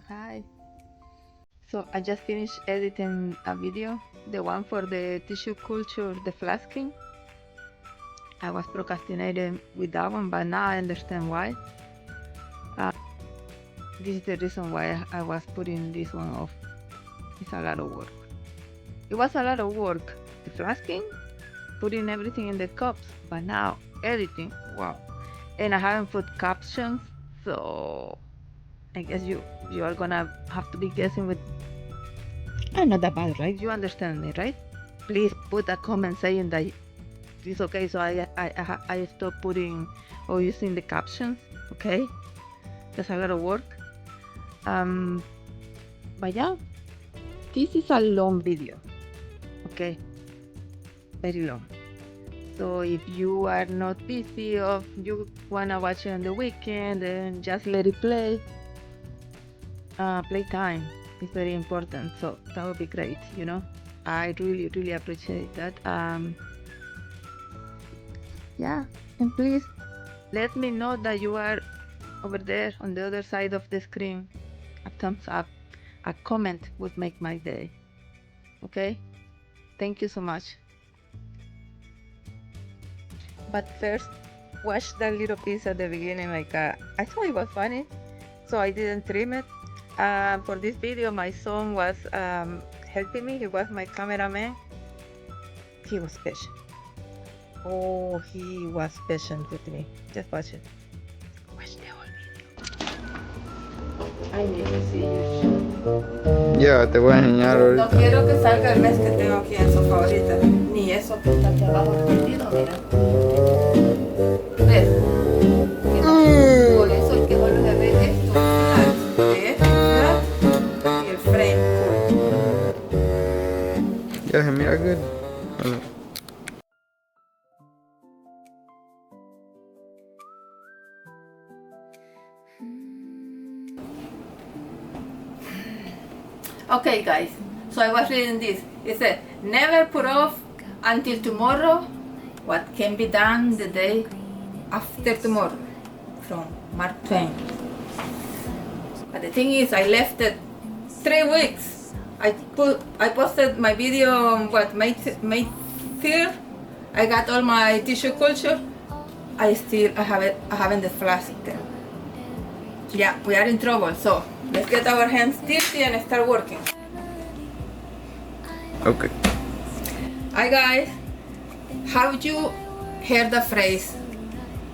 Hi. So I just finished editing a video, the one for the tissue culture, the flasking. I was procrastinating with that one, but now I understand why. This is the reason why I was putting this one off. It's a lot of work. It was a lot of work, the flasking, putting everything in the cups, but now editing, wow. And I haven't put captions, so I guess you are gonna have to be guessing with. I'm not that bad, right? You understand me, right? Please put a comment saying that it's okay, so I stop putting or using the captions, okay? That's a lot of work. But yeah, this is a long video, okay? Very long. So if you are not busy or you wanna watch it on the weekend, then just let it play. Playtime is very important, so that would be great, you know. I really appreciate that. Yeah, and please let me know that you are over there on the other side of the screen. A thumbs up, a comment would make my day. Okay, thank you so much. But first, watch that little piece at the beginning. Like I thought it was funny, so I didn't trim it. For this video, my son was helping me. He was my cameraman. He was patient. Oh, he was patient with me. Just watch it. Watch the whole video. I need to see you. Ya, te voy a enseñar No ahorita. quiero que salga el mes que tengo aquí en su favorita. Ni eso que está aquí abajo escondido, mira. ¿Ves? Por eso el que vuelve a ver esto. ¿Ves? Y el frame. Ya se mira good. Bueno. Okay guys, so I was reading this. It said, never put off until tomorrow what can be done the day after tomorrow, from Mark Twain. But the thing is, I left it 3 weeks. I posted my video on May 3rd. I got all my tissue culture. I haven't deflasked them. Yeah, we are in trouble, so let's get our hands dirty and start working. Okay. Hi guys, have you heard the phrase,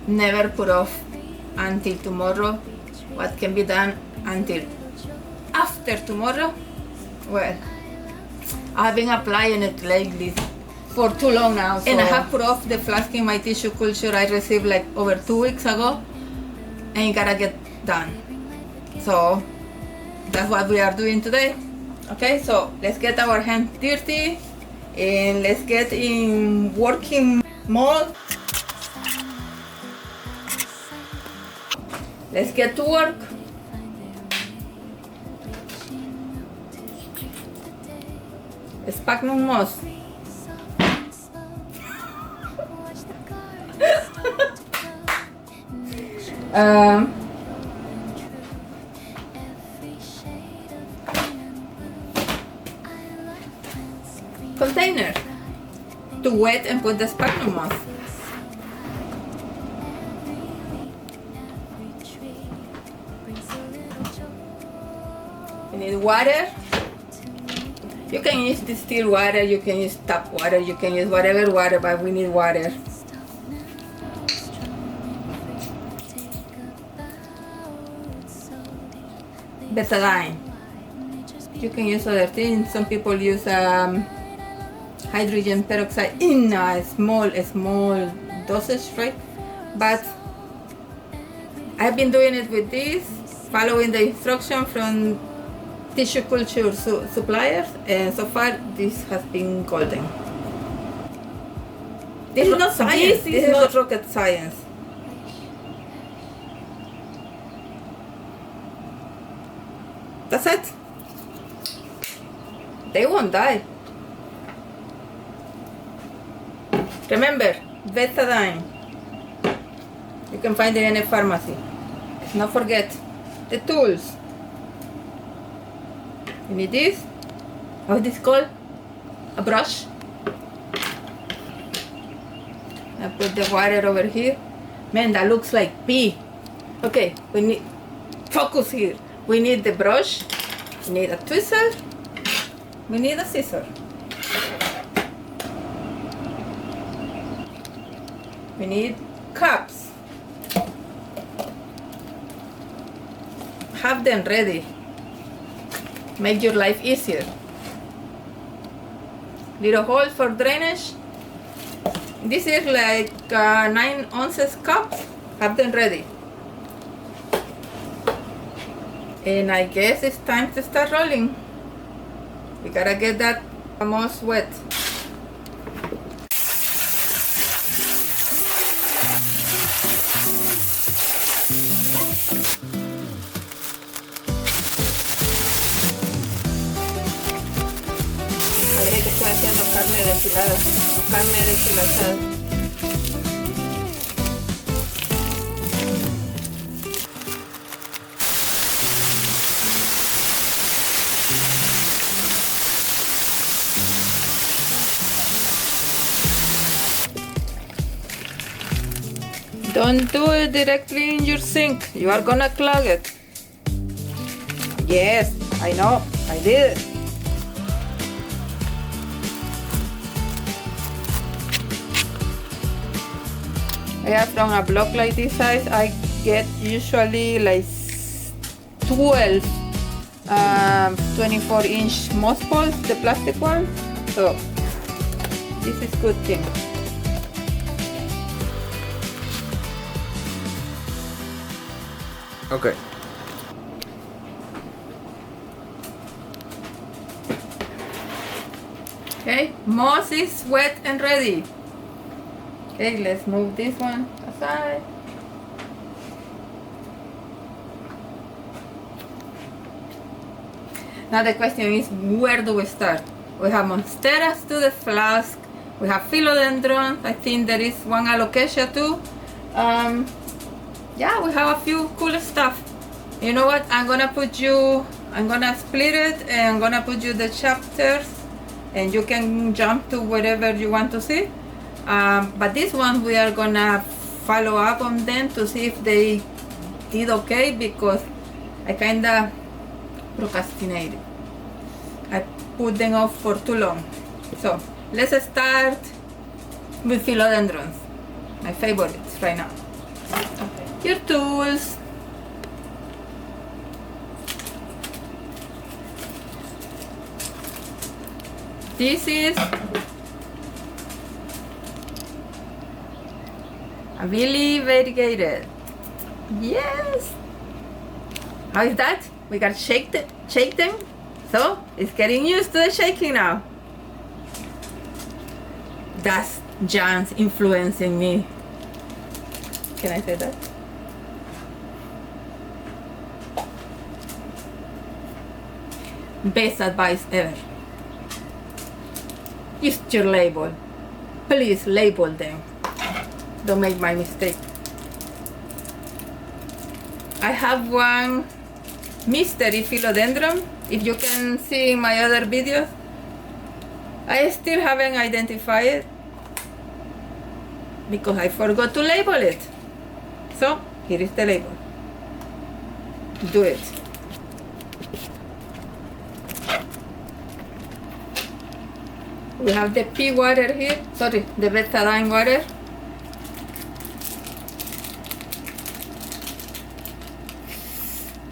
never put off until tomorrow what can be done until after tomorrow? Well, I've been applying it lately for too long now, so. And I have put off the flasking my tissue culture I received like over 2 weeks ago, and it gotta get done. So that's what we are doing today. Okay, so let's get our hands dirty and let's get in working mode. Let's get to work. Sphagnum moss. Container to wet and put the sphagnum moss. You need water. You can use distilled water, you can use tap water, you can use whatever water, but we need water. Betadine. You can use other things. Some people use hydrogen peroxide in a small dosage, right? But I've been doing it with this, following the instruction from tissue culture suppliers, and so far this has been golden. This is not science. This is not rocket science. That's it. They won't die. Remember, Betadine. You can find it in a pharmacy. Don't forget the tools. You need this. How is this called? A brush. I put the water over here. Man, that looks like pee. Okay, we need focus here. We need the brush. We need a tweezer. We need a scissor. We need cups. Have them ready. Make your life easier. Little hole for drainage. This is like 9 ounces cups. Have them ready. And I guess it's time to start rolling. We gotta get that almost wet. Parece que estoy haciendo carne deshilada, carne deshilachada. Don't do it directly in your sink. You are gonna clog it. Yes, I know, I did it. Yeah, from a block like this size, I get usually like 12 24-inch moss balls, the plastic ones. So this is good thing. Okay. Okay, moss is wet and ready. Okay, let's move this one aside. Now the question is, where do we start? We have Monsteras to the flask. We have Philodendron. I think there is one Alocasia too. Yeah, we have a few cool stuff. You know what? I'm gonna split it and I'm gonna put you the chapters and you can jump to whatever you want to see. But this one we are gonna follow up on them to see if they did okay, because I kinda procrastinated. I put them off for too long. So let's start with Philodendrons, my favorites right now. Your tools. This is a Billietiae Variegated. Yes. How is that? We gotta shake them. So it's getting used to the shaking now. That's Jan's influencing me. Can I say that? Best advice ever. Use your label. Please label them. Don't make my mistake. I have one mystery philodendron. If you can see my other videos, I still haven't identified it because I forgot to label it. So here is the label. Do it. We have the pea water here, sorry, the betadine water.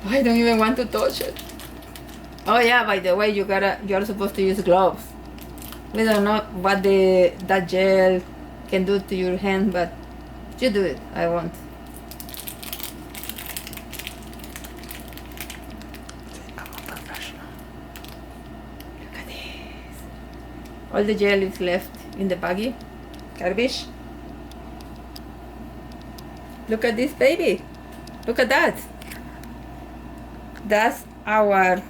I don't even want to touch it. Oh yeah, by the way, you're supposed to use gloves. We don't know what that gel can do to your hand, but you do it. I won't. I'm a professional. Look at this. All the gel is left in the baggie. Garbage. Look at this baby. Look at that. That's our,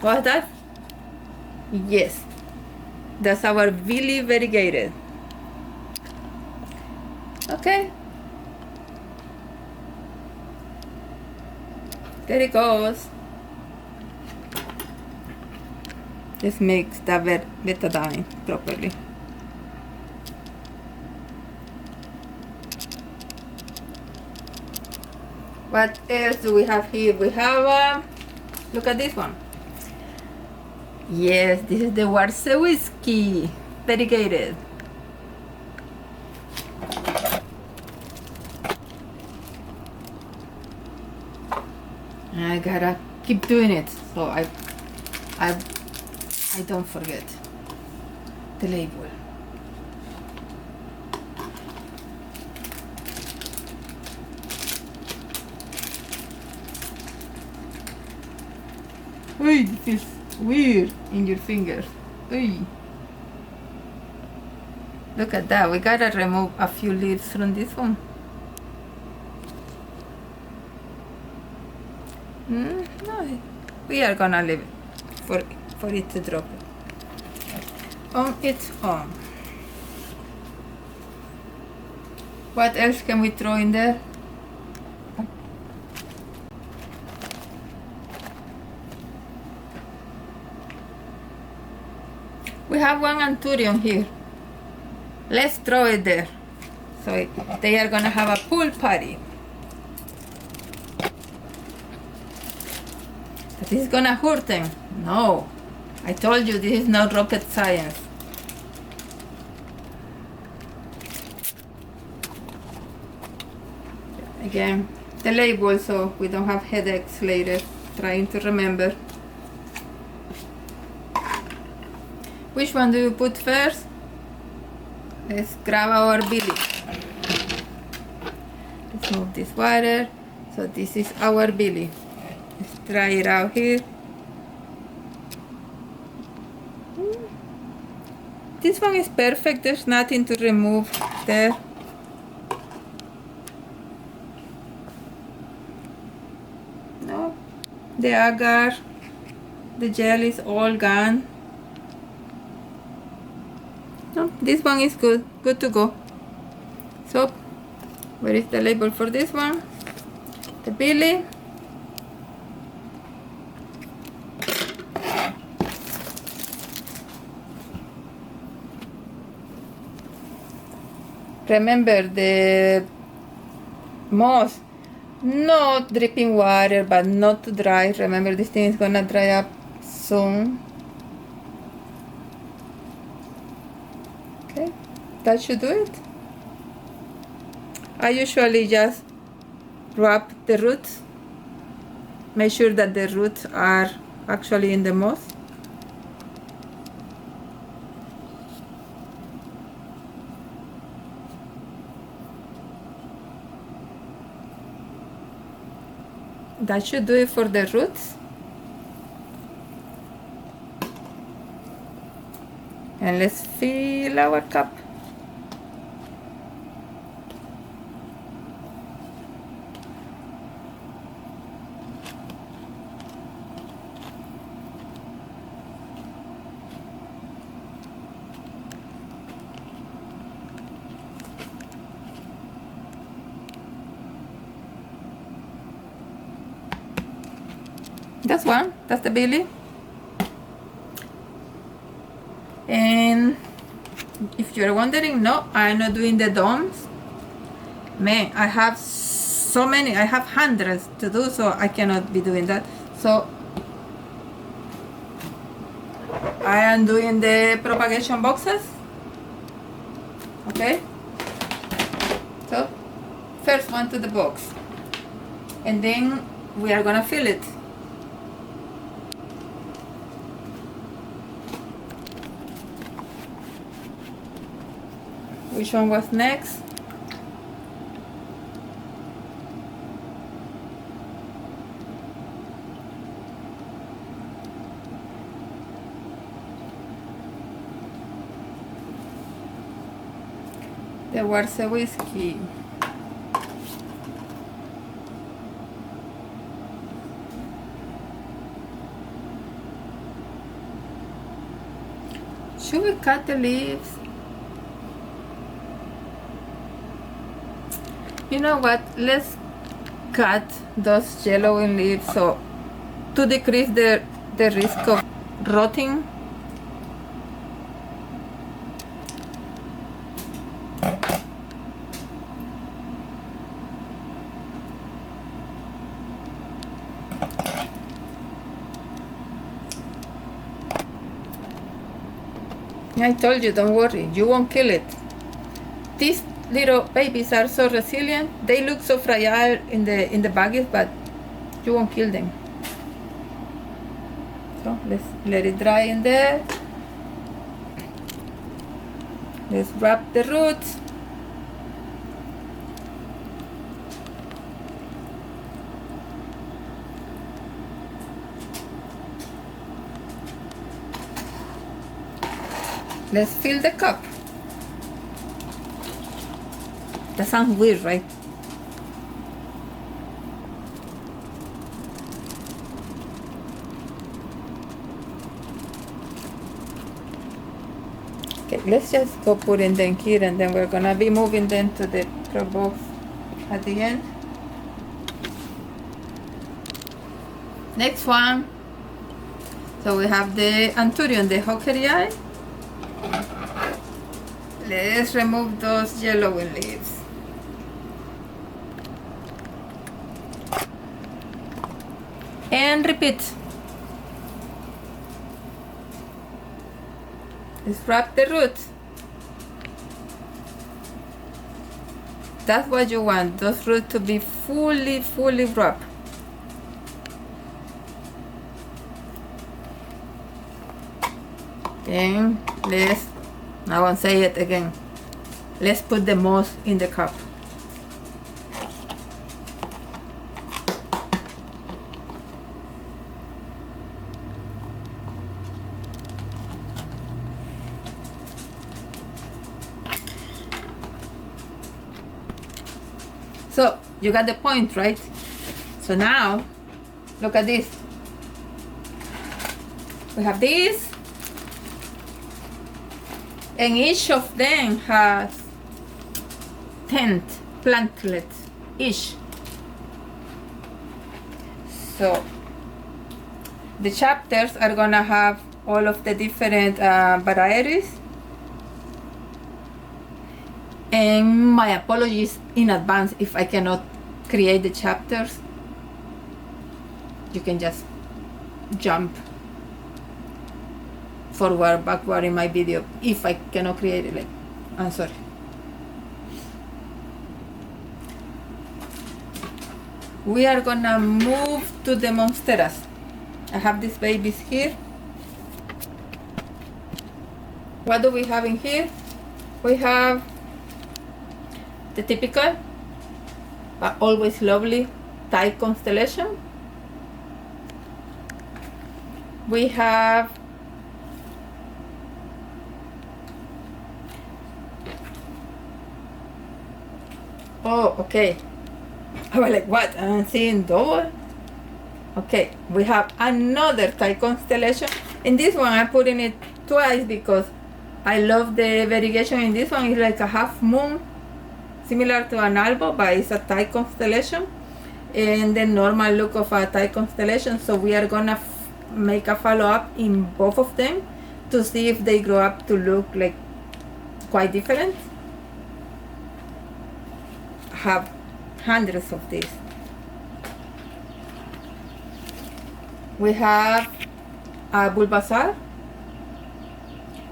what's that? Yes. That's our Billietiae Variegated. Okay. There it goes. Let's mix the betadine properly. What else do we have here? We have, look at this one. Yes, this is the Warscewiczii Variegated. I gotta keep doing it so I don't forget the label. Uy, this is weird in your fingers. Uy. Look at that. We gotta remove a few leaves from this one. No, we are gonna leave it for it to drop on its own. What else can we throw in there? We have one Anthurium here. Let's throw it there. So they are gonna have a pool party. But this is gonna hurt them. No. I told you this is not rocket science. Again, the label so we don't have headaches later trying to remember. Which one do you put first? Let's grab our Billy. Let's move this water. So this is our Billy. Let's try it out here. This one is perfect. There's nothing to remove there. No, the agar, the gel is all gone. No, this one is good to go. So, where is the label for this one? The Billy. Remember the moss, not dripping water, but not too dry. Remember this thing is gonna dry up soon. Okay, that should do it. I usually just wrap the roots. Make sure that the roots are actually in the moss. That should do it for the roots. And let's fill our cup. That's one, that's the Billy. And if you're wondering, no, I'm not doing the domes. Man, I have so many, I have hundreds to do, so I cannot be doing that. So I am doing the propagation boxes. Okay, so first one to the box, and then we are gonna fill it. Which one was next? The Warscewiczii. Should we cut the leaves? You know what? Let's cut those yellowing leaves so to decrease the risk of rotting I told you, don't worry, you won't kill it. These little babies are so resilient. They look so fragile in the baggies, but you won't kill them. So let's let it dry in there. Let's wrap the roots. Let's fill the cup. That sounds weird, right? Okay, let's just go put in them here, and then we're gonna be moving them to the pro box at the end. Next one. So we have the Anthurium, the Hokerii. Let's remove those yellowing leaves. And repeat. Let's wrap the roots. That's what you want, those roots to be fully wrapped. Then I won't say it again. Let's put the moss in the cup. So you got the point, right? So now look at this. We have this, and each of them has 10 plantlets each. So the chapters are gonna have all of the different varieties. And my apologies in advance if I cannot create the chapters. You can just jump forward, backward in my video if I cannot create it. I'm sorry. We are gonna move to the Monsteras. I have these babies here. What do we have in here? We have the typical, but always lovely, type Constellation. We have okay. I was like, what? I'm seeing double. Okay, we have another type Constellation. In this one, I'm putting it twice because I love the variegation. In this one, it's like a half moon, similar to an albo, but it's a type Constellation, and the normal look of a type Constellation. So we are gonna make a follow-up in both of them to see if they grow up to look like quite different. I have hundreds of these. We have a Bulbasaur.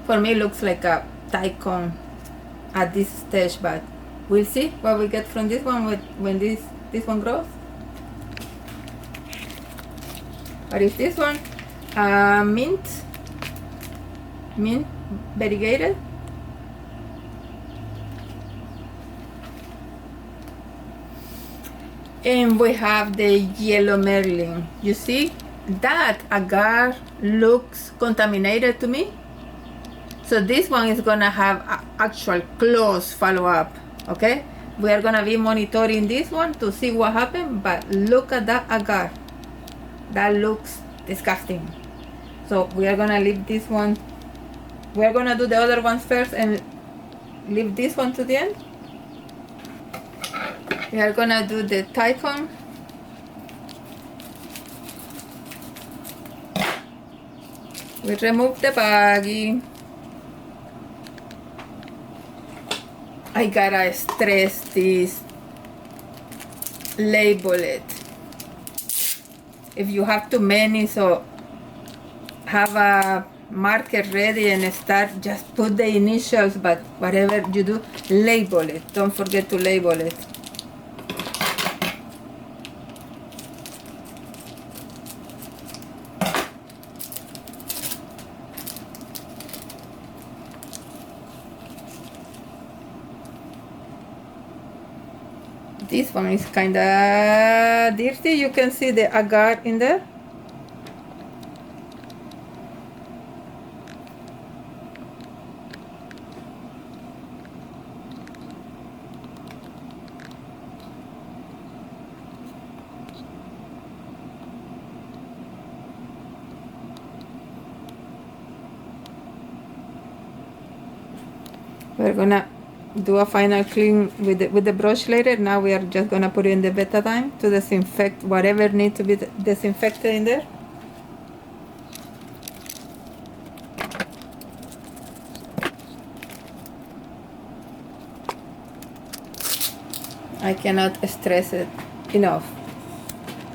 For me, looks like a Tycon at this stage, but we'll see what we get from this one when this one grows. What is this one? Mint variegated. And we have the yellow Marilyn. You see that Agar looks contaminated to me. So this one is gonna have actual close follow-up. Okay, we are gonna be monitoring this one to see what happened. But look at that Agar. That looks disgusting. So we are gonna leave this one. We are gonna do the other ones first and leave this one to the end. We are gonna do the Tycon. We remove the baggie. I gotta stress this. Label it. If you have too many, so have a marker ready and start, just put the initials, but whatever you do, label it. Don't forget to label it. This one is kinda dirty. You can see the agar in there. We're gonna do a final clean with the brush later. Now we are just gonna put in the betadine to disinfect whatever needs to be disinfected in there. I cannot stress it enough.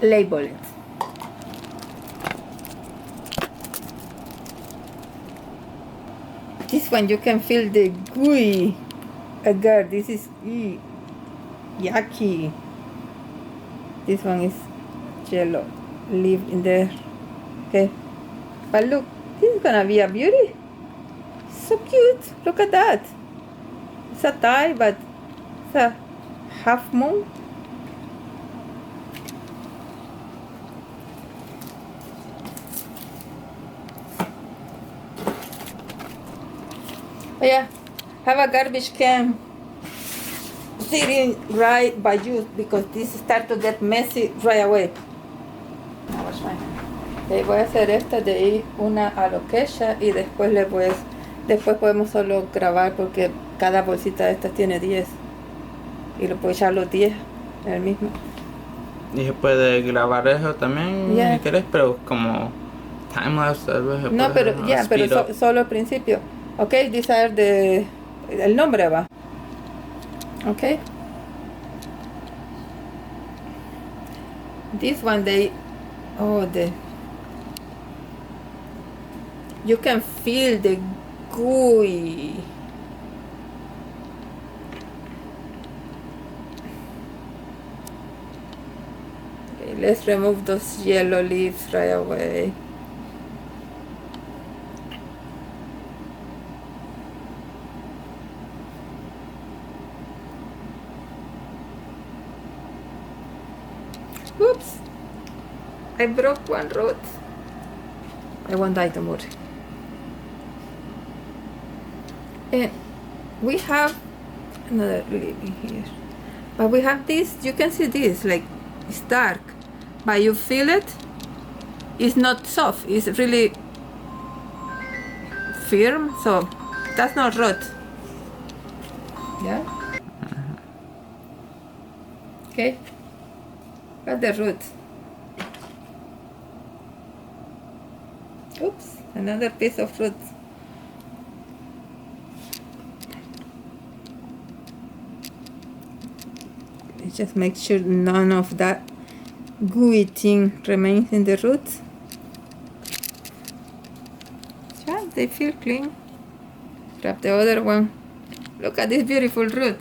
Label it. This one you can feel the gooey agar. This is yucky. This one is yellow. Leave in there. Okay. But look, this is gonna be a beauty. So cute. Look at that. It's a tie, but it's a half moon. Oh yeah, have a garbage can sitting right by you because this start to get messy right away. Now wash my hand. Le voy a hacer esta de ahí una alocasia y después después podemos solo grabar porque cada bolsita de estas tiene 10 y lo puedo echar los 10 en el mismo. Y se puede grabar eso también, si quieres, pero como timelapse tal vez. No, pero pero solo al principio. Okay, these are el nombre va. Okay. This one you can feel the gooey. Okay, let's remove those yellow leaves right away. Oops, I broke one root. I won't die tomorrow. And we have another leaf in here. But we have this, you can see this, like it's dark. But you feel it, it's not soft, it's really firm, so that's not root. Yeah? Okay. Got the root. Oops, another piece of root. Just make sure none of that gooey thing remains in the roots. Yeah, they feel clean. Grab the other one. Look at this beautiful root.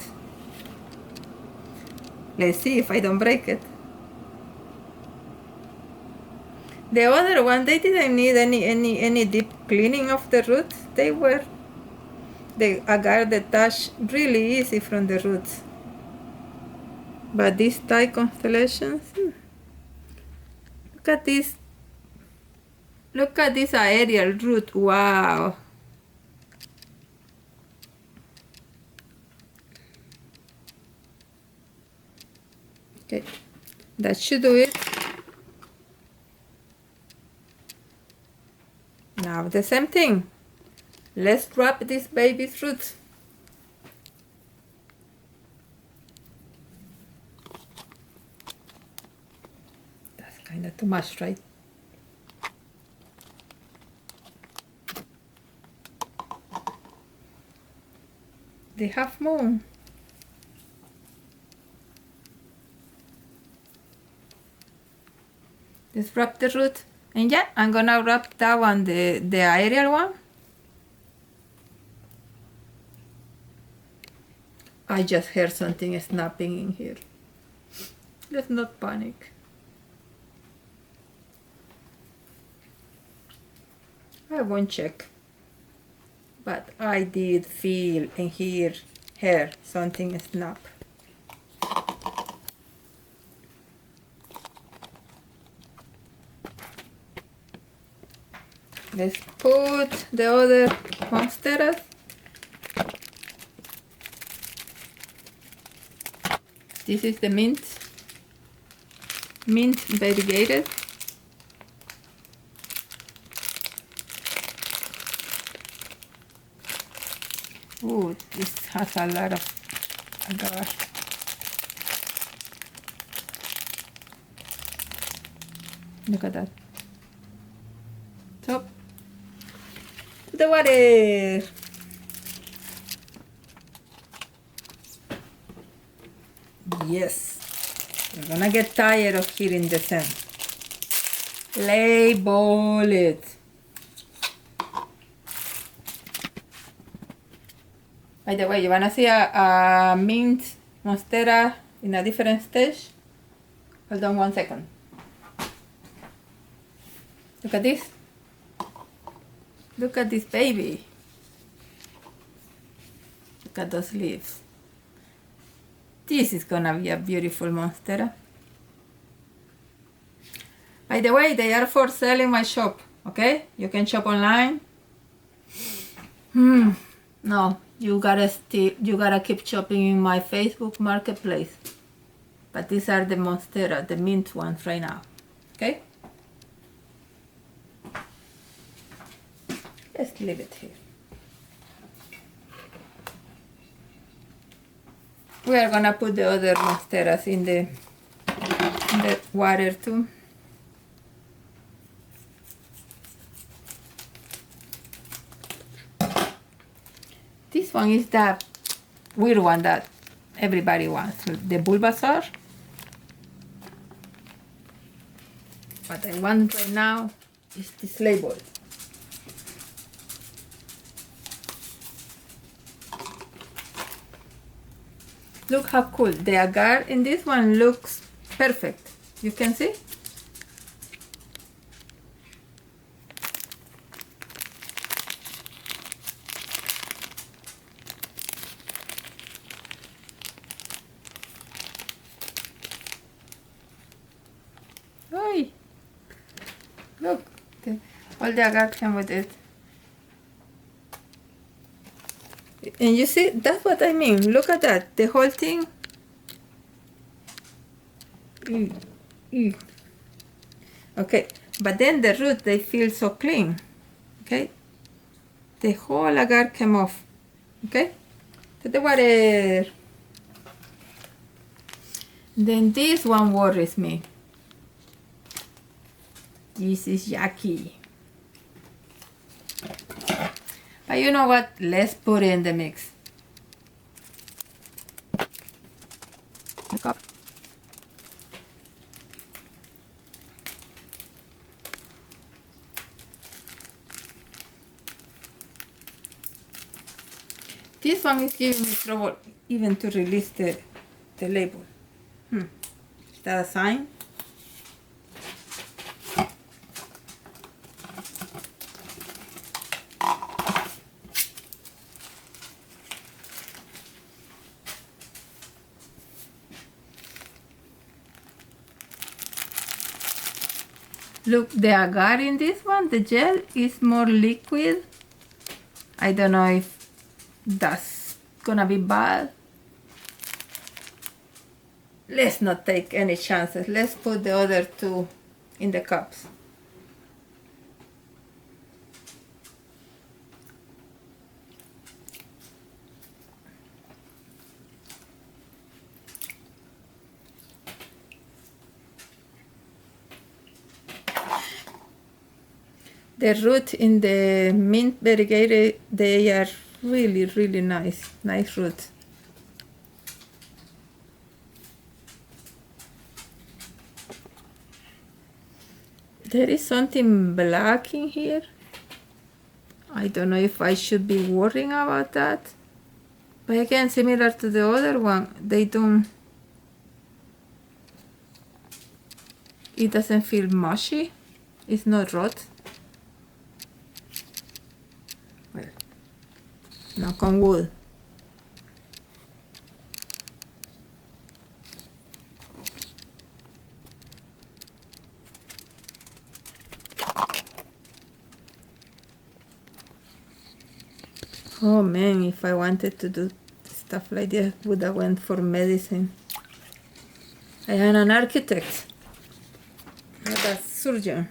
Let's see if I don't break it. The other one, they didn't need any deep cleaning of the roots. They were the agar detached really easy from the roots. But these Thai constellations, look at this. Look at this aerial root. Wow. Okay, that should do it. Now the same thing. Let's wrap this baby's roots. That's kind of too much, right? The half moon. Let's wrap the root And yeah, I'm gonna wrap that one, the aerial one. I just heard something snapping in here. Let's not panic. I won't check. But I did feel and hear something snap. Let's put the other monsteras. This is the mint variegated. Ooh, this has a lot of agar. Look at that. Top to the water. Yes, we're gonna get tired of hearing the sound. Label it. By the way, you wanna see a mint monstera in a different stage? Hold on 1 second. Look at this. Look at this baby. Look at those leaves. This is gonna be a beautiful monstera. By the way, they are for sale in my shop, okay? You can shop online. No, you gotta keep shopping in my Facebook marketplace. But these are the monstera, the mint ones right now, okay? Let's leave it here. We are gonna put the other monsteras in the water too. This one is the weird one that everybody wants, the Bulbasaur. What I want right now is this label. Look how cool. The agar in this one looks perfect. You can see? Oi! Look, all the agar came with it. And you see, that's what I mean. Look at that. The whole thing. Okay, but then the roots, they feel so clean. Okay, the whole agar came off. Okay, to the water. Then this one worries me. This is yucky. But you know what? Let's put it in the mix. Look up. This one is giving me trouble even to release the label. Is that a sign? Look, the agar in this one, the gel is more liquid. I don't know if that's gonna be bad. Let's not take any chances. Let's put the other two in the cups. The root in the mint variegated, they are really, really nice roots. There is something black in here. I don't know if I should be worrying about that. But again, similar to the other one, they don't... It doesn't feel mushy. It's not rot. Well, knock on wood. Oh man, if I wanted to do stuff like this, would have went for medicine. I am an architect, not a surgeon.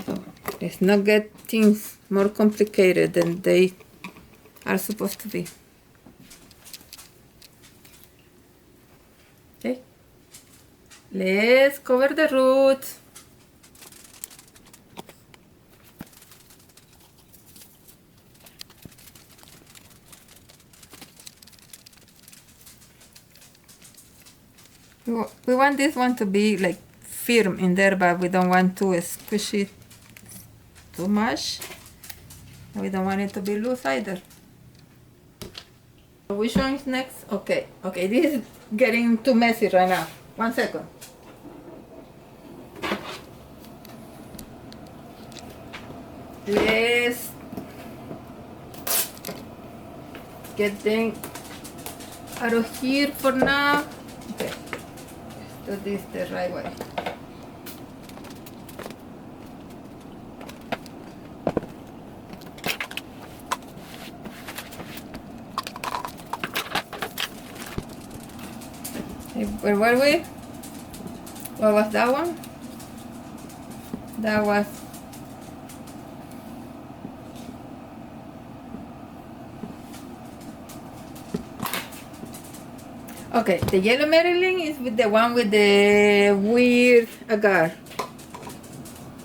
So let's not get things more complicated than they are supposed to be. Okay, let's cover the roots. We want this one to be like firm in there, but we don't want to squish it too much. We don't want it to be loose either. Which one is next? Okay, this is getting too messy right now. 1 second. Let's get them out of here for now. Okay. Do this the right way. Where were we? What was that one? That was... Okay, the yellow Marilyn is with the one with the weird agar.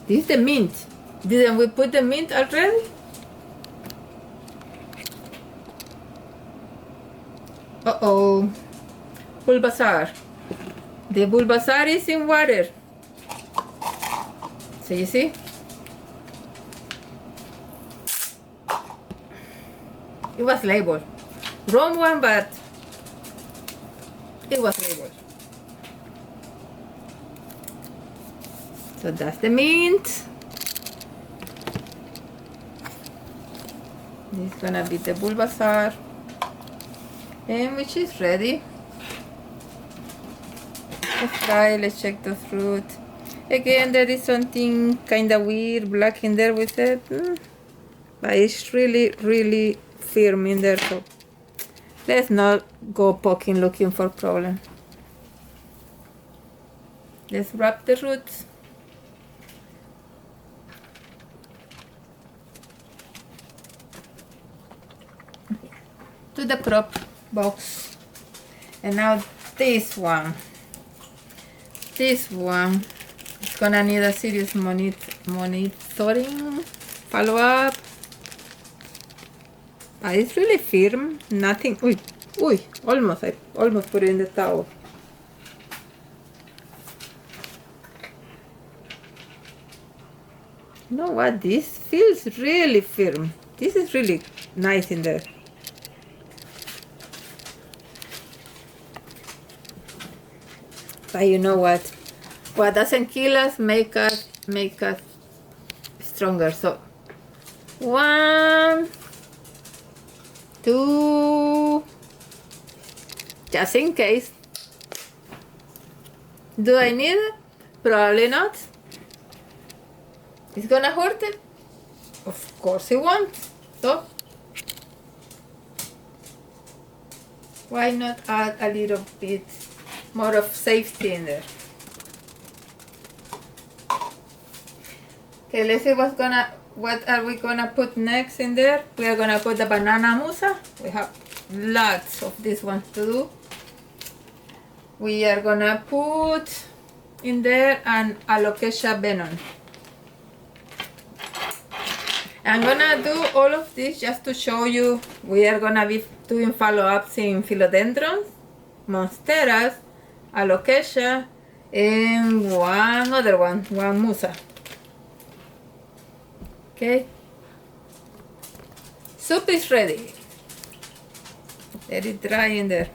This is the mint. Didn't we put the mint already? Uh-oh. Bulbasaur. The Bulbasaur is in water. So you see? It was labeled. Wrong one, but it was labeled. So that's the mint. This is gonna be the Bulbasaur. And which is ready. Let's try, let's check the fruit. Again, there is something kinda weird black in there with it. But it's really firm in there, so let's not go poking looking for problem. Let's wrap the roots. To the prop box. And now this one. This one is gonna need a serious monitoring, follow-up. But it's really firm, nothing. Almost, I almost put it in the towel. You know what, this feels really firm. This is really nice in there. But you know what doesn't kill us make us stronger. So 1, 2, just in case. Do I need it? Probably not. It's gonna hurt it? Of course it won't. So why not add a little bit more of safety in there? Okay, let's see what are we gonna put next in there. We are gonna put the banana musa. We have lots of this one to do. We are gonna put in there an Alocasia Venom. I'm gonna do all of this just to show you. We are gonna be doing follow-ups in Philodendrons, Monsteras, Alocasia, And one other one Musa. Okay. Soup is ready. Let it dry in there.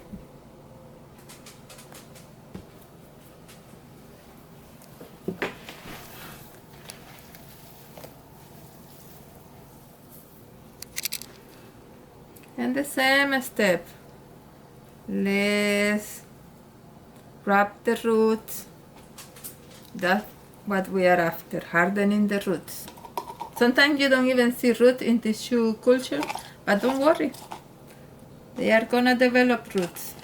And the same step. Let's wrap the roots. That's what we are after, hardening the roots. Sometimes you don't even see root in tissue culture, but don't worry. They are gonna develop roots.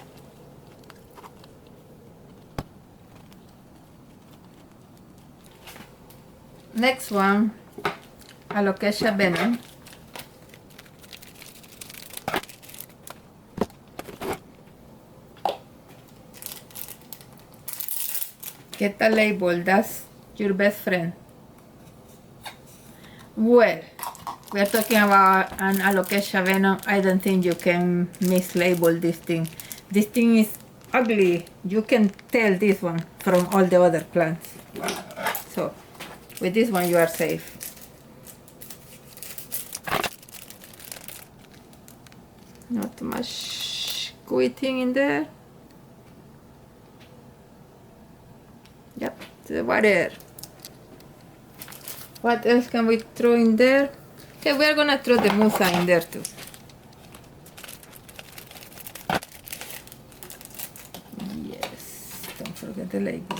Next one, Alocasia Venom. Get a label, that's your best friend. Well, we are talking about an Alocasia Venom. I don't think you can mislabel this thing. This thing is ugly. You can tell this one from all the other plants. So, with this one you are safe. Not too much quitting in there. Yep, the water. What else can we throw in there? Okay, we are gonna throw the Musa in there too. Yes, don't forget the label.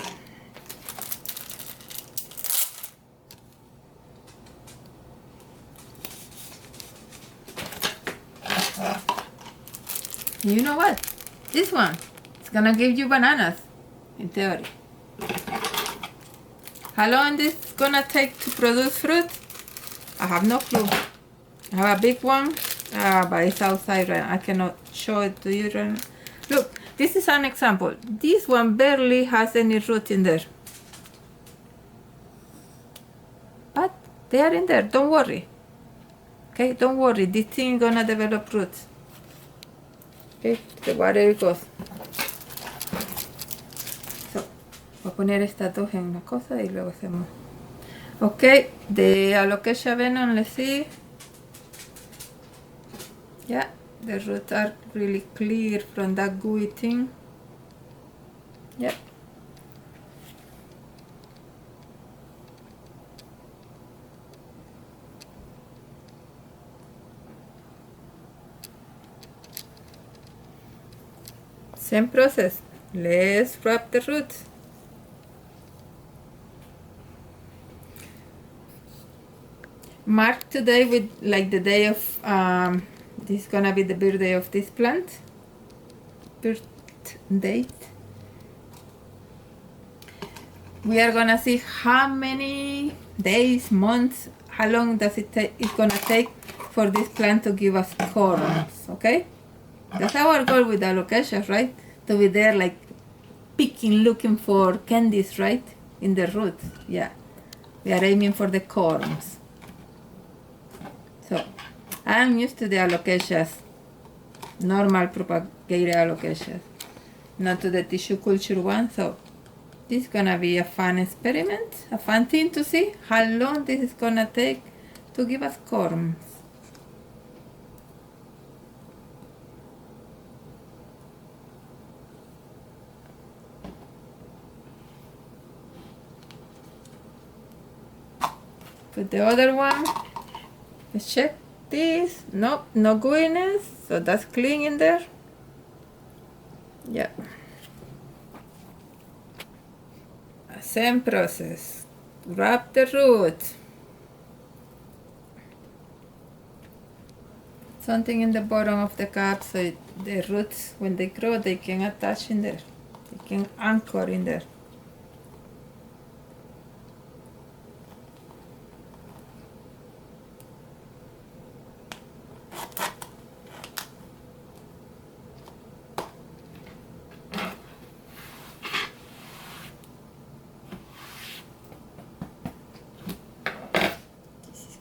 You know what? This one, it's gonna give you bananas, in theory. How long this is gonna take to produce fruit? I have no clue. I have a big one, but it's outside right now. I cannot show it to you right now. Look, this is an example. This one barely has any root in there. But they are in there, don't worry. Okay, don't worry, this thing is gonna develop roots. Okay, the water goes. Voy a poner estas dos en una cosa y luego hacemos. Okay, the Alocasia Venom, let's see. Yeah, the roots are really clear from that gooey thing. Yeah. Same process. Let's wrap the roots. Mark today with like the day of this is gonna be the birthday of this plant. Birth date. We are gonna see how many days, months, how long does it take? It's gonna take for this plant to give us corms. Okay, that's our goal with the alocasias, right? To be there like picking, looking for candies, right? In the roots. Yeah, we are aiming for the corms. So, I'm used to the alocasias, normal propagated alocasias, not to the tissue culture one, so this is gonna be a fun experiment, a fun thing to see how long this is gonna take to give us corms. Put the other one. Let's check this. Nope, no gooiness, so that's clean in there. Yeah. Same process. Wrap the root. Something in the bottom of the cup so the roots, when they grow, they can attach in there. They can anchor in there.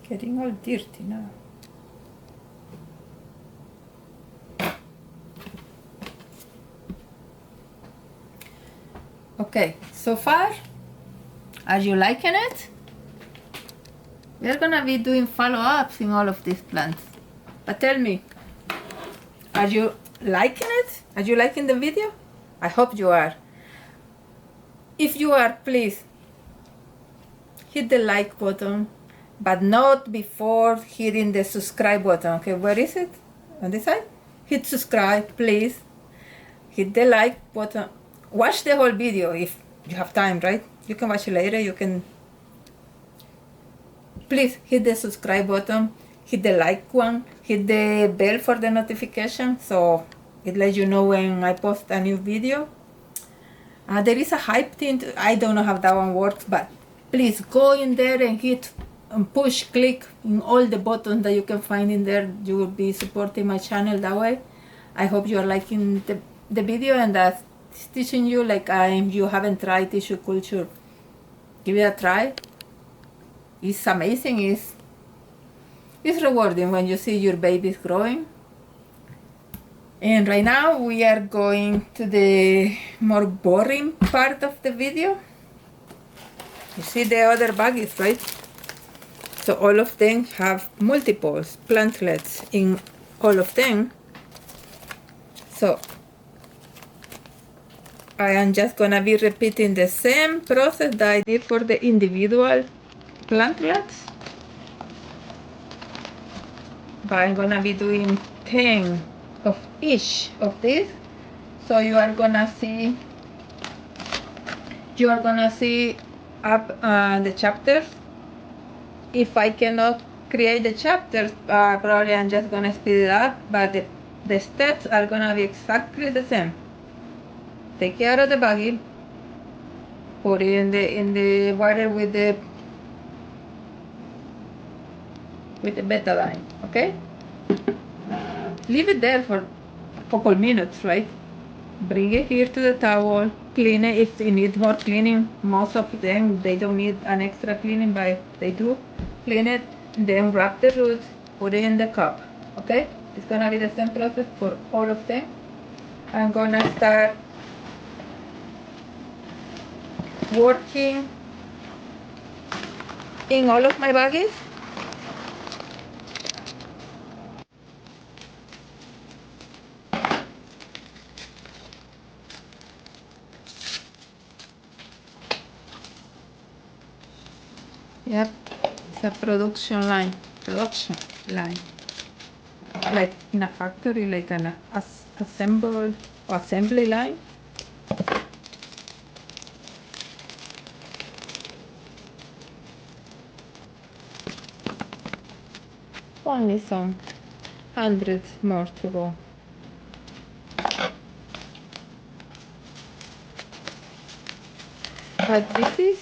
Getting all dirty now. Okay, so far, are you liking it? We're gonna be doing follow-ups in all of these plants. But tell me, are you liking it? Are you liking the video? I hope you are. If you are, please hit the like button, but not before hitting the subscribe button. Okay, where is it? On this side? Hit subscribe, please. Hit the like button. Watch the whole video if you have time, right? You can watch it later. You can. Please hit the subscribe button, hit the like one, hit the bell for the notification so it lets you know when I post a new video. There is a hype thing. I don't know how that one works, but please go in there and hit and push, click in all the buttons that you can find in there. You will be supporting my channel that way. I hope you are liking the video and that's teaching you like you haven't tried tissue culture. Give it a try. It's amazing. It's rewarding when you see your babies growing. And right now we are going to the more boring part of the video. You see the other baggies, right? So all of them have multiples, plantlets in all of them. So I am just gonna be repeating the same process that I did for the individual plantlets. But I'm gonna be doing 10 of each of these. So you are gonna see up the chapters. If I cannot create the chapters, probably I'm just gonna speed it up, but the steps are gonna be exactly the same. Take it out of the baggie, put it in the water with the betadine, okay? Leave it there for a couple minutes, right? Bring it here to the towel, clean it if it needs more cleaning. Most of them, they don't need an extra cleaning, but if they do, clean it, then wrap the roots, put it in the cup, okay? It's gonna be the same process for all of them. I'm gonna start working in all of my baggies. Yep, it's a production line, like in a factory, like an assembly line. Only some hundreds more to go. But this is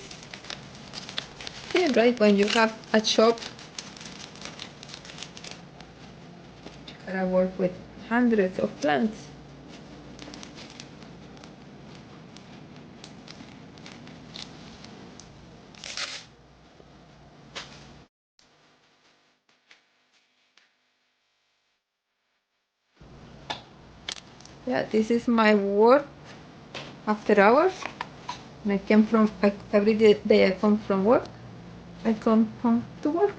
right when you have a shop, you gotta work with hundreds of plants. Yeah, this is my work after hours. I came from every day I come from work. I come home to work.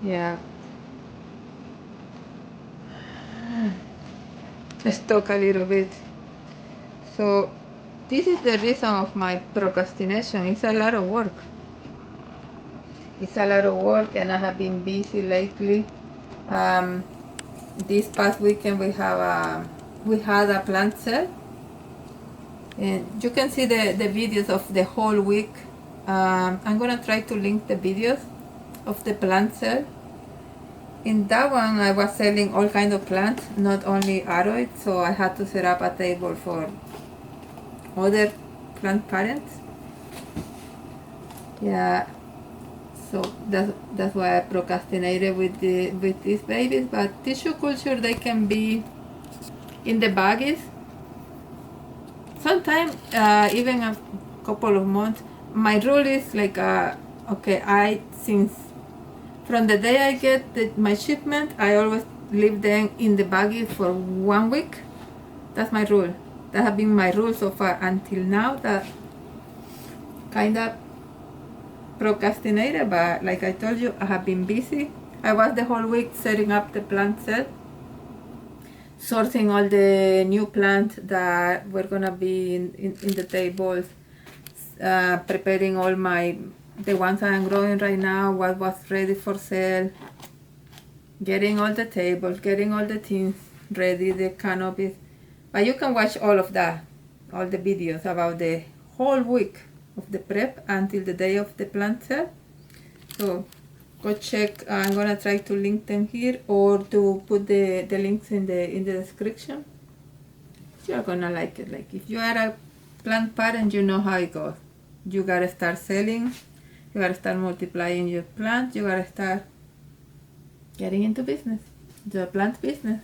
Yeah. Let's talk a little bit. So this is the reason of my procrastination. It's a lot of work. It's a lot of work and I have been busy lately. This past weekend we had a plant sale. And you can see the videos of the whole week. I'm gonna try to link the videos of the plant sale. In that one I was selling all kinds of plants, not only aroids, so I had to set up a table for other plant parents. Yeah, so that's why I procrastinated with these babies. But tissue culture, they can be in the baggies. Sometimes even a couple of months. My rule is like okay, since from the day I get my shipment, I always leave them in the baggie for 1 week. That's my rule. That has been my rule so far until now. That kind of procrastinated, but like I told you, I have been busy. I was the whole week setting up the plant set, sourcing all the new plants that were gonna be in the tables, preparing all the ones I'm growing right now, what was ready for sale, getting all the tables, getting all the things ready, the canopies. But you can watch all of that, all the videos about the whole week of the prep until the day of the plant sale. So go check. I'm gonna try to link them here or to put the links in the description. You're gonna like it. Like if you are a plant parent, you know how it goes. You gotta start selling. You gotta start multiplying your plants. You gotta start getting into business, the plant business.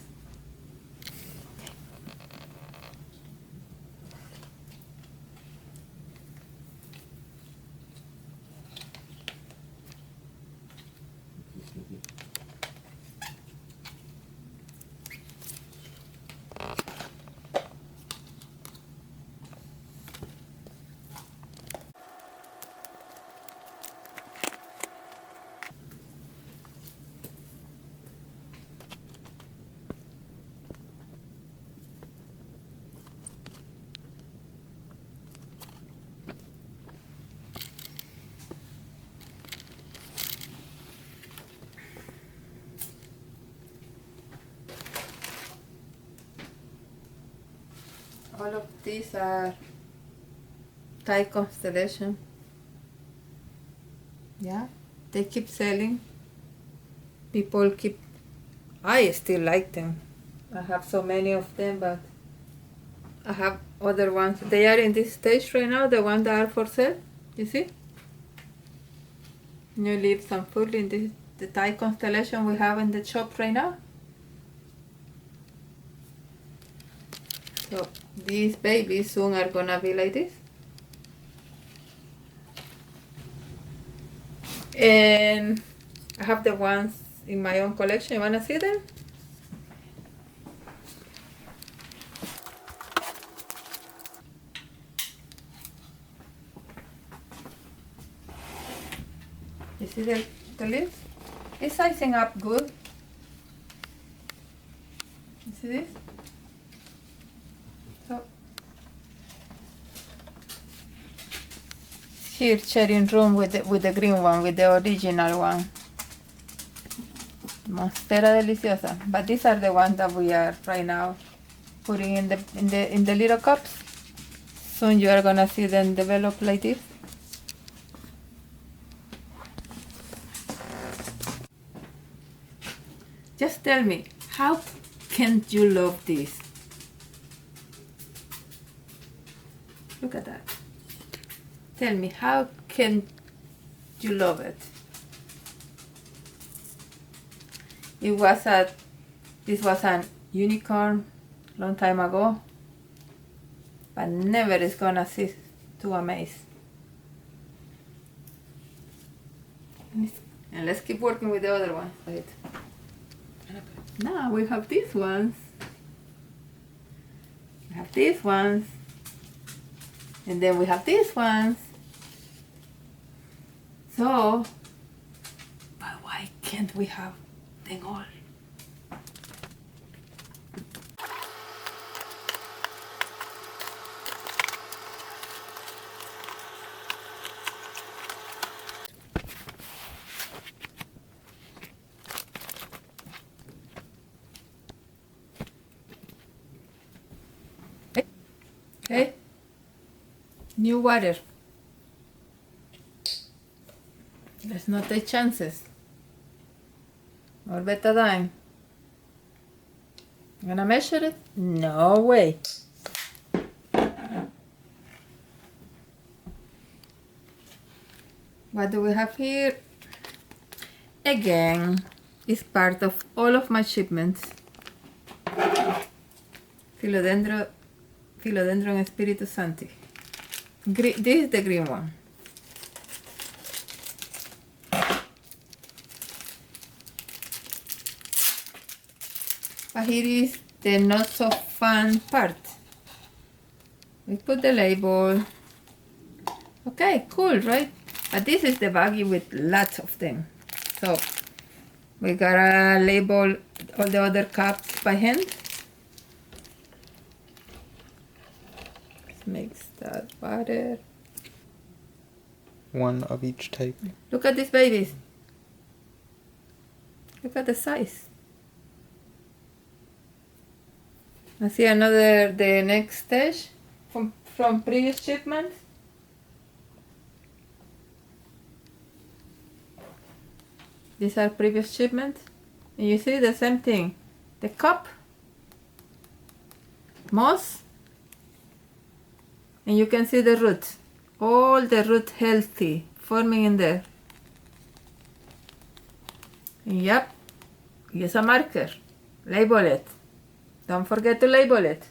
All of these are Thai Constellation. Yeah, they keep selling. People keep. I still like them. I have so many of them, but I have other ones. They are in this stage right now, the ones that are for sale. You see? New leaves and full in the Thai Constellation we have in the shop right now. So these babies soon are gonna be like this. And I have the ones in my own collection. You wanna see them? You see the leaves? It's sizing up good. You see this? So here sharing room with the green one, with the original one. Monstera Deliciosa. But these are the ones that we are right now putting in the little cups. Soon you are gonna see them develop like this. Just tell me, how can't you love this? Look at that. Tell me, how can you love it? This was an unicorn long time ago, but never is gonna cease to amaze. And let's keep working with the other ones. Wait. Now we have these ones. We have these ones. And then we have these ones. So, but why can't we have them all? Okay, new water. Let's not take chances. More betadine. Gonna measure it? No way. What do we have here? Again, it's part of all of my shipments. Philodendron Spiritus Sancti. This is the green one. But here is the not so fun part. We put the label. Okay, cool, right? But this is the baggie with lots of them. So we gotta label all the other cups by hand. Let's mix that water. One of each type. Look at these babies. Look at the size. I see another, the next stage from previous shipments. These are previous shipments. And you see the same thing. The cup, moss, and you can see the roots. All the root healthy, forming in there. And yep, use a marker. Label it. Don't forget to label it.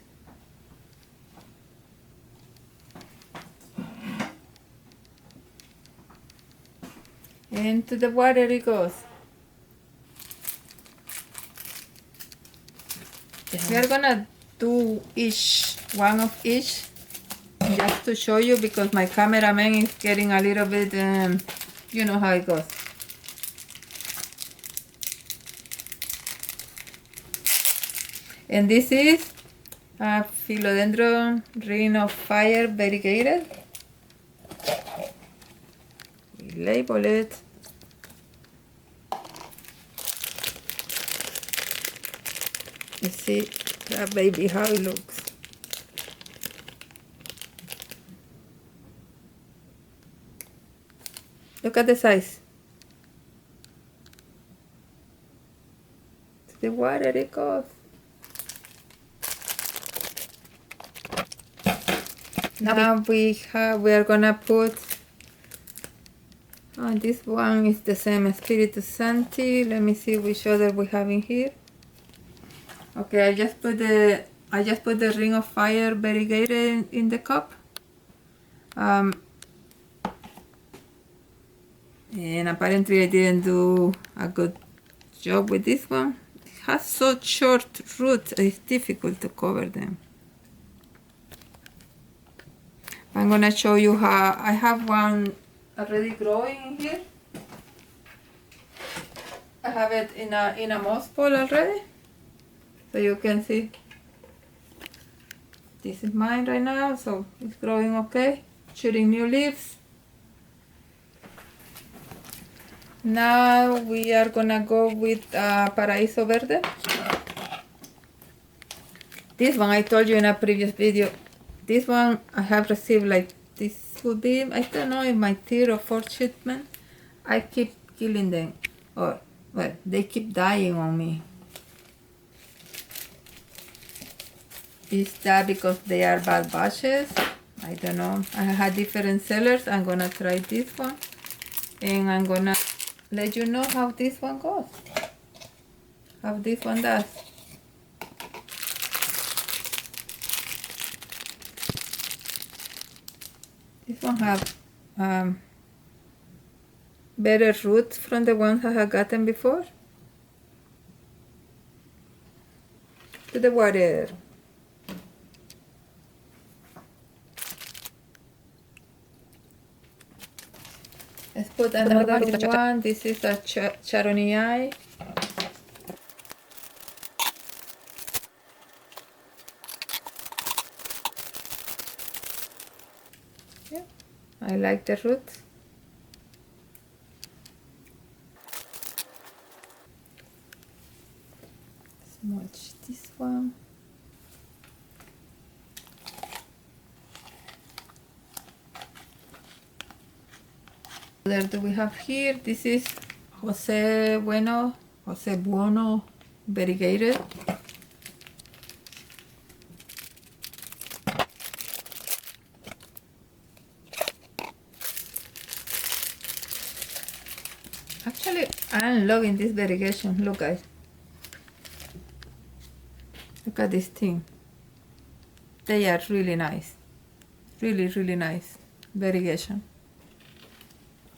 Into the water it goes. We are gonna do one of each, just to show you, because my cameraman is getting a little bit, you know how it goes. And this is a Philodendron Ring of Fire Variegated. We label it. You see that baby, how it looks. Look at the size. To the water it goes. Now we are gonna put, this one is the same as Spiritus Sancti. Let me see which other we have in here. Okay, I just put the Ring of Fire Variegated in the cup. And apparently I didn't do a good job with this one. It has such short roots, it's difficult to cover them. I'm gonna show you how I have one already growing in here. I have it in a moss pole already, so you can see. This is mine right now, so it's growing okay, shooting new leaves. Now we are gonna go with Paraiso Verde. This one I told you in a previous video. This one I have received, like, this would be, I don't know, if my third or fourth shipment. I keep killing them, or, well, they keep dying on me. Is that because they are bad batches? I don't know. I had different sellers. I'm gonna try this one, and I'm gonna let you know how this one goes, how this one does. This one have better roots from the ones I have gotten before. To the water. Let's put another one. This is a Charonii. Yeah, I like the roots. Smudge this one. What do we have here? This is Bueno Variegated. Actually, I'm loving this variegation. Look, guys. Look at this thing. They are really nice. Really, really nice variegation.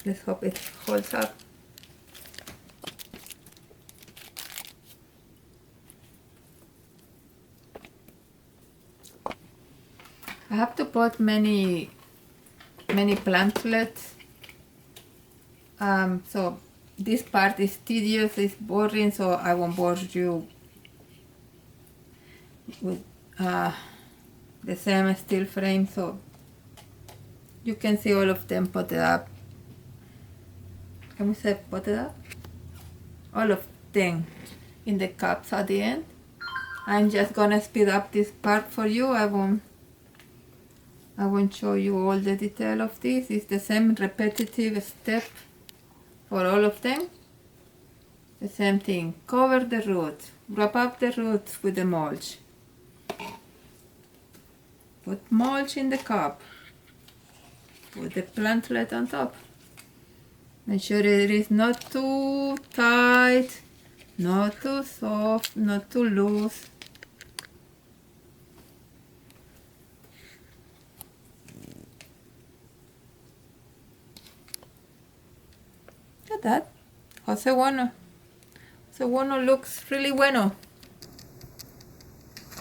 Let's hope it holds up. I have to put many plantlets. So this part is tedious, it's boring, so I won't bore you with the same steel frame, so you can see all of them potted up. Can we say potted up? All of them in the cups at the end. I'm just gonna speed up this part for you. I won't show you all the detail of this. It's the same repetitive step for all of them. The same thing. Cover the roots. Wrap up the roots with the mulch. Put mulch in the cup. Put the plantlet on top. Make sure it is not too tight, not too soft, not too loose. Look at that. Jose Bueno. Jose Bueno looks really bueno.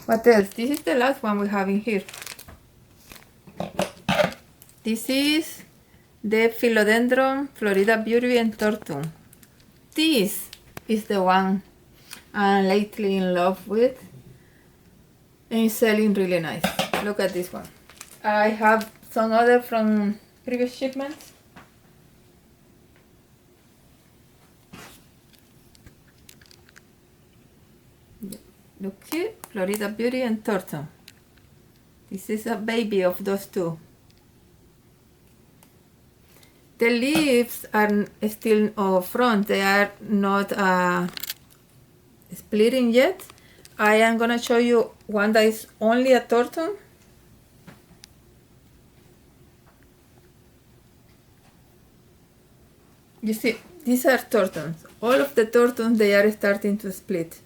What else? This is the last one we have in here. This is the Philodendron, Florida Beauty and Tortum. This is the one I'm lately in love with and it's selling really nice. Look at this one. I have some other from previous shipments. Look here, Florida Beauty and Tortum. This is a baby of those two. The leaves are still front, they are not splitting yet. I am gonna show you one that is only a Tortum. You see, these are Tortums. All of the Tortums, they are starting to split.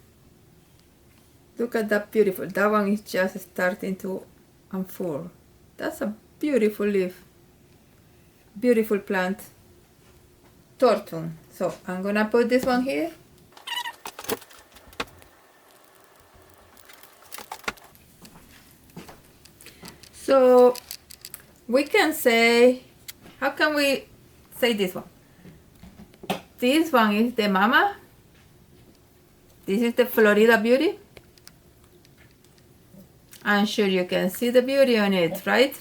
Look at that beautiful, that one is just starting to unfold. That's a beautiful leaf. Beautiful plant. Tortum. So I'm gonna put this one here. So we can say, how can we say this one? This one is the mama. This is the Florida Beauty. I'm sure you can see the beauty on it, right?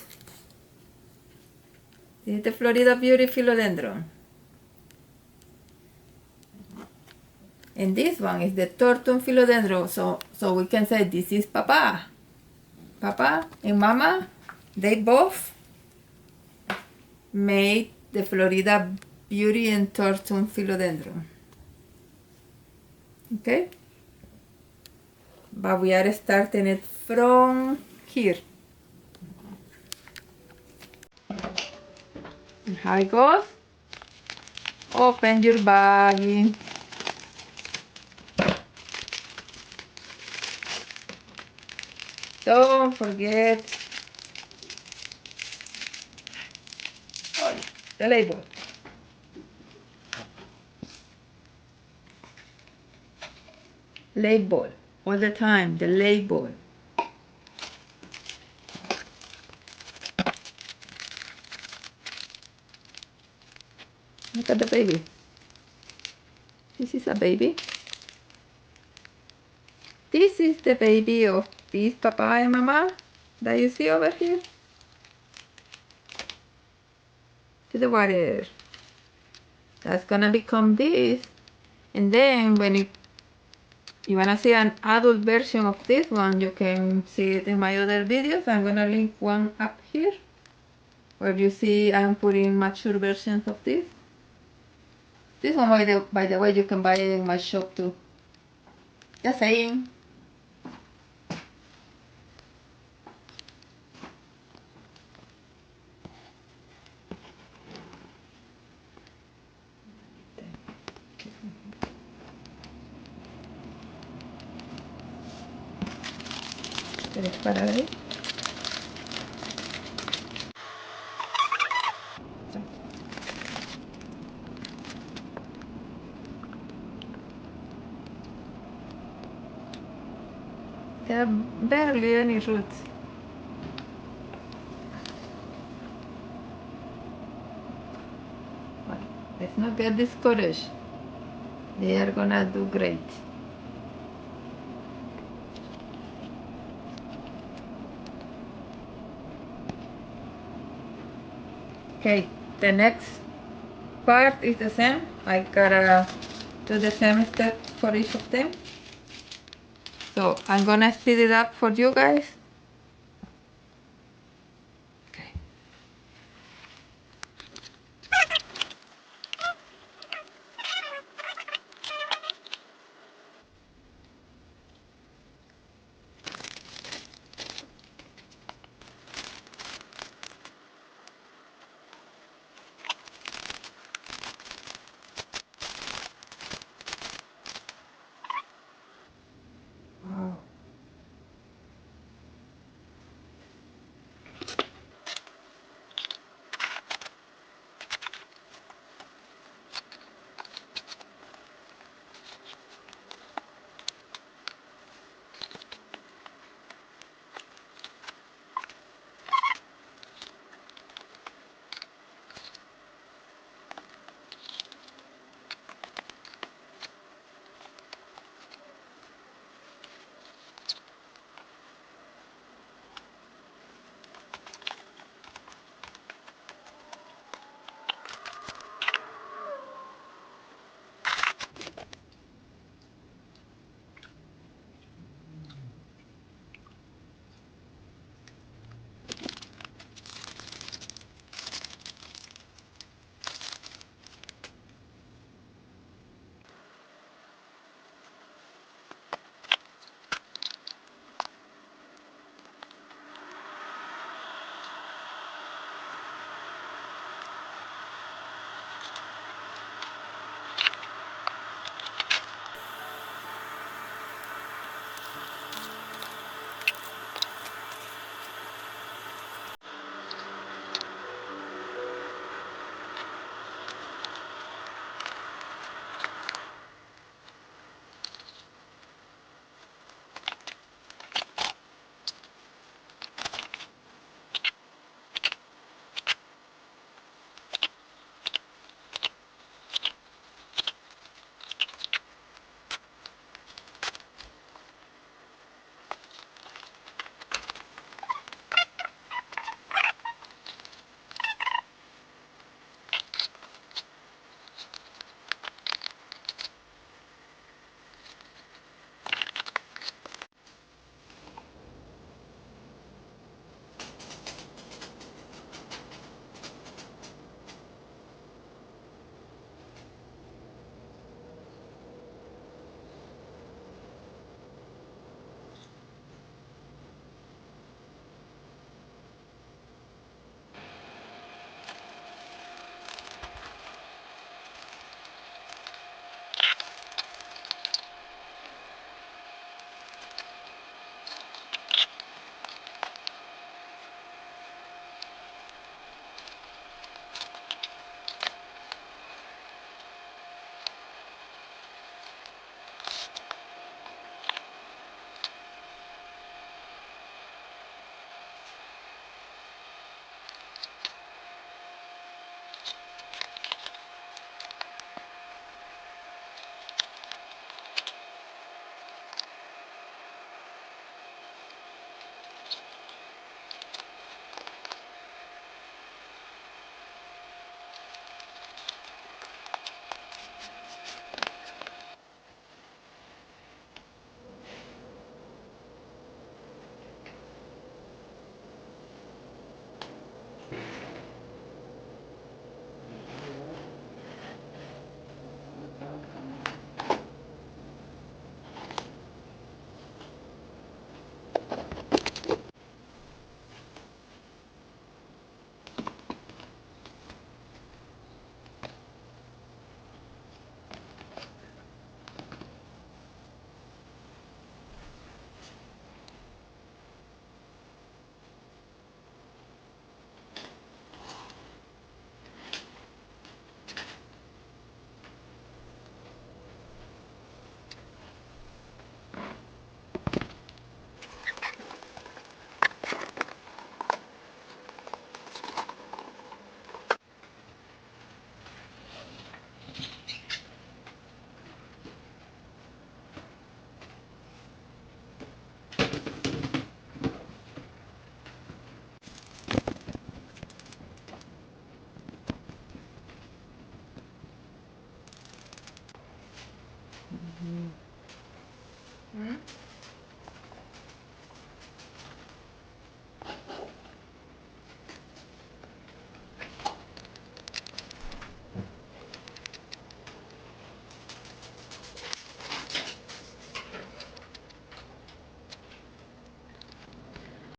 This is the Florida Beauty Philodendron. And this one is the Tortum Philodendron. So we can say this is Papa. Papa and Mama, they both made the Florida Beauty and Tortum Philodendron. Okay? But we are starting it from here. And how it goes? Open your baggie. Don't forget the label. Label. All the time, the label. Look at the baby. This is a baby. This is the baby of this Papa and Mama that you see over here. To the water. That's gonna become this. And then when you wanna see an adult version of this one, you can see it in my other videos. I'm gonna link one up here where you see I'm putting mature versions of this. This one, by the way, you can buy it in my shop too. Just saying. ¿Quieres parar ahí? There are barely any roots. Let's not get discouraged. They are gonna do great. Okay, the next part is the same. I gotta do the same step for each of them. So I'm gonna speed it up for you guys. Okay. Wow.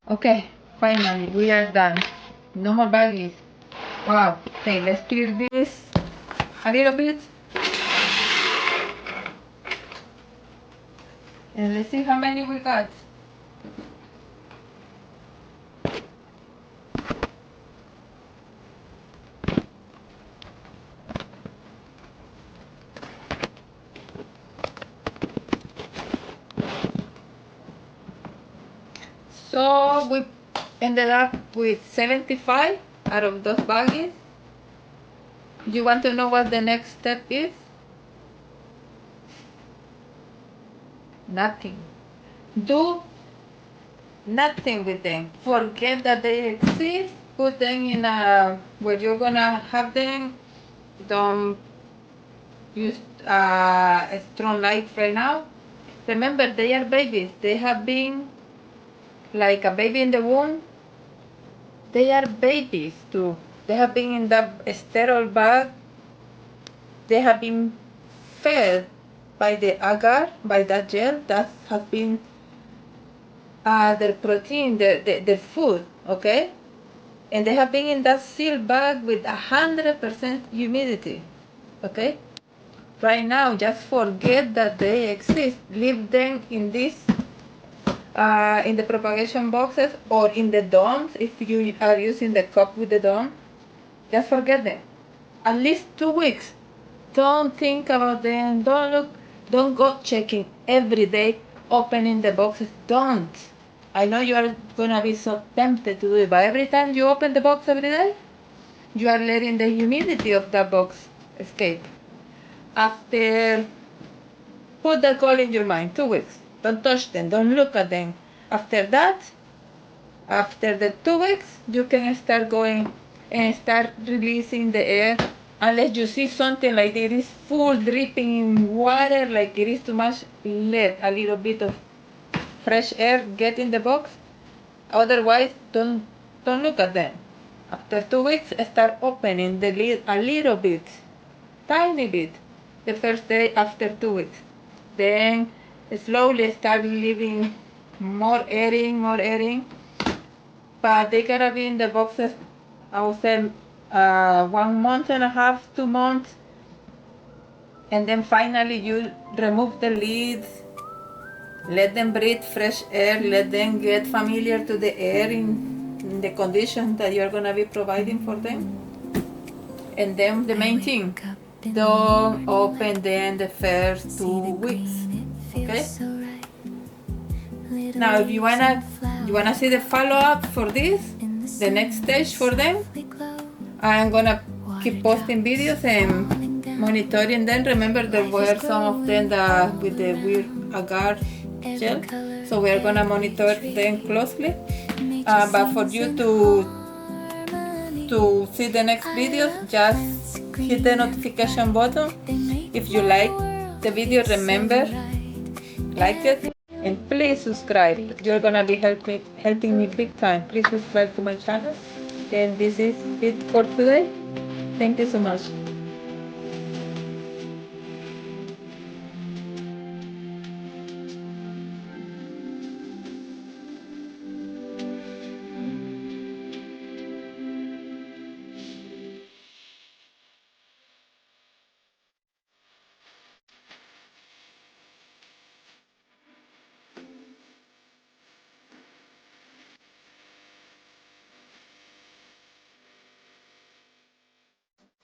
Okay, finally we are done. No more baggies. Wow. Okay, let's clear this a little bit. And let's see how many we got. So we ended up with 75 out of those baggies. Do you want to know what the next step is? Nothing. Do nothing with them. Forget that they exist. Put them in a where you're gonna have them. Don't use a strong light right now. Remember, they are babies. They have been like a baby in the womb. They are babies too. They have been in the sterile bag. They have been fed by the agar, by that gel that has been their protein, their food, okay? And they have been in that sealed bag with 100% humidity, okay? Right now, just forget that they exist. Leave them in this, in the propagation boxes or in the domes if you are using the cup with the dome. Just forget them. At least 2 weeks. Don't think about them. Don't look. Don't go checking every day, opening the boxes. Don't. I know you are gonna be so tempted to do it, but every time you open the box every day, you are letting the humidity of that box escape. After, put that goal in your mind, 2 weeks. Don't touch them. Don't look at them. After that, after the 2 weeks, you can start going and start releasing the air. Unless you see something like it is full dripping in water, like it is too much, let a little bit of fresh air get in the box. Otherwise, don't look at them. After 2 weeks, start opening the lid a little bit, tiny bit, the first day after 2 weeks. Then slowly start leaving more airing. But they gotta be in the boxes, I would say 1 month and a half, 2 months. And then finally you remove the lids, let them breathe fresh air, let them get familiar to the air in the conditions that you're gonna be providing for them. And then the main thing, don't open them the first 2 weeks, okay? Now if you wanna see the follow-up for this, the next stage for them, I'm gonna keep posting videos and monitoring them. Remember there were some of them that with the weird agar gel, so we are gonna monitor them closely. But for you to see the next videos, just hit the notification button. If you like the video, remember, like it, and please subscribe. You're gonna be helping me big time. Please subscribe to my channel. And this is it for today. Thank you so much.